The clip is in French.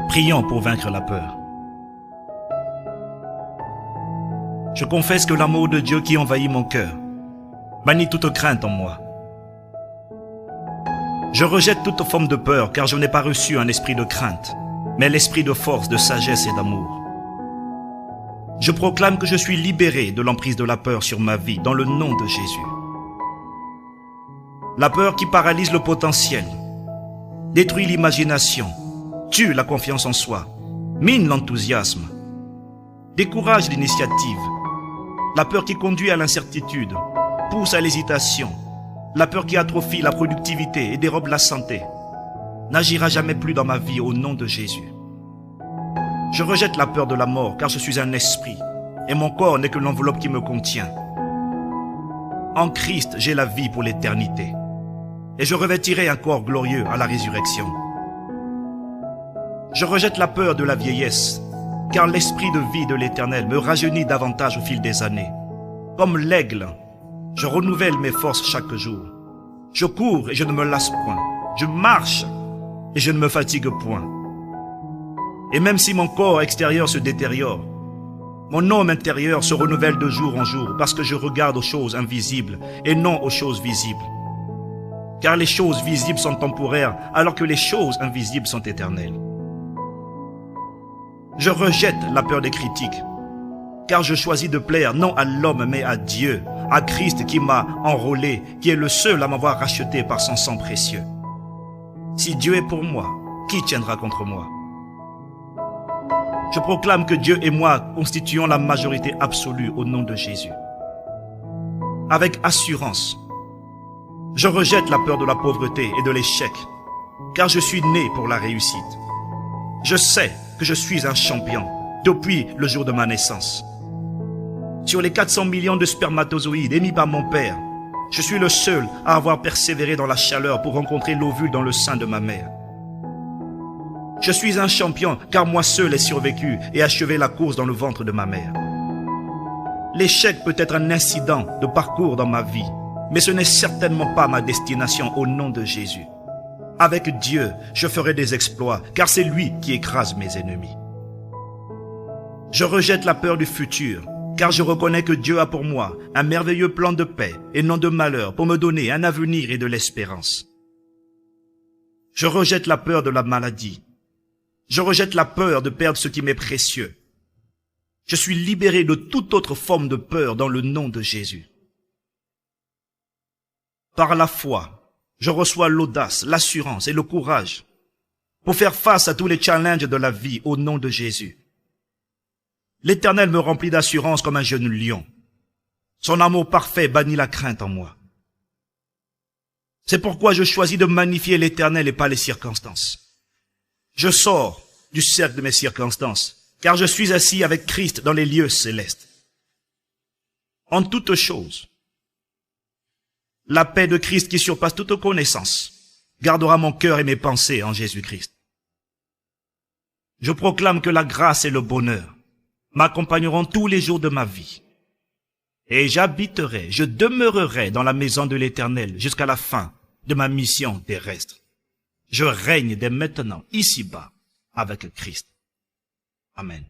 Prions pour vaincre la peur. Je confesse que l'amour de Dieu qui envahit mon cœur bannit toute crainte en moi. Je rejette toute forme de peur car je n'ai pas reçu un esprit de crainte, mais l'esprit de force, de sagesse et d'amour. Je proclame que je suis libéré de l'emprise de la peur sur ma vie dans le nom de Jésus. La peur qui paralyse le potentiel, détruit l'imagination, tue la confiance en soi, mine l'enthousiasme, décourage l'initiative. La peur qui conduit à l'incertitude, pousse à l'hésitation. La peur qui atrophie la productivité et dérobe la santé n'agira jamais plus dans ma vie au nom de Jésus. Je rejette la peur de la mort car je suis un esprit et mon corps n'est que l'enveloppe qui me contient. En Christ, j'ai la vie pour l'éternité et je revêtirai un corps glorieux à la résurrection. Je rejette la peur de la vieillesse car l'esprit de vie de l'Éternel me rajeunit davantage au fil des années. Comme l'aigle, je renouvelle mes forces chaque jour. Je cours et je ne me lasse point. Je marche et je ne me fatigue point. Et même si mon corps extérieur se détériore, mon homme intérieur se renouvelle de jour en jour parce que je regarde aux choses invisibles et non aux choses visibles. Car les choses visibles sont temporaires alors que les choses invisibles sont éternelles. Je rejette la peur des critiques, car je choisis de plaire non à l'homme mais à Dieu, à Christ qui m'a enrôlé, qui est le seul à m'avoir racheté par son sang précieux. Si Dieu est pour moi, qui tiendra contre moi? Je proclame que Dieu et moi constituons la majorité absolue au nom de Jésus. Avec assurance, je rejette la peur de la pauvreté et de l'échec, car je suis né pour la réussite. Je sais que je suis un champion depuis le jour de ma naissance. Sur les 400 millions de spermatozoïdes émis par mon père, je suis le seul à avoir persévéré dans la chaleur pour rencontrer l'ovule dans le sein de ma mère. Je suis un champion car moi seul ai survécu et achevé la course dans le ventre de ma mère. L'échec peut être un incident de parcours dans ma vie, mais ce n'est certainement pas ma destination au nom de Jésus. Avec Dieu, je ferai des exploits, car c'est lui qui écrase mes ennemis. Je rejette la peur du futur, car je reconnais que Dieu a pour moi un merveilleux plan de paix et non de malheur pour me donner un avenir et de l'espérance. Je rejette la peur de la maladie. Je rejette la peur de perdre ce qui m'est précieux. Je suis libéré de toute autre forme de peur dans le nom de Jésus. Par la foi, je reçois l'audace, l'assurance et le courage pour faire face à tous les challenges de la vie au nom de Jésus. L'Éternel me remplit d'assurance comme un jeune lion. Son amour parfait bannit la crainte en moi. C'est pourquoi je choisis de magnifier l'Éternel et pas les circonstances. Je sors du cercle de mes circonstances, car je suis assis avec Christ dans les lieux célestes. En toutes choses, la paix de Christ qui surpasse toute connaissance gardera mon cœur et mes pensées en Jésus-Christ. Je proclame que la grâce et le bonheur m'accompagneront tous les jours de ma vie. Et j'habiterai, je demeurerai dans la maison de l'Éternel jusqu'à la fin de ma mission terrestre. Je règne dès maintenant, ici-bas, avec Christ. Amen.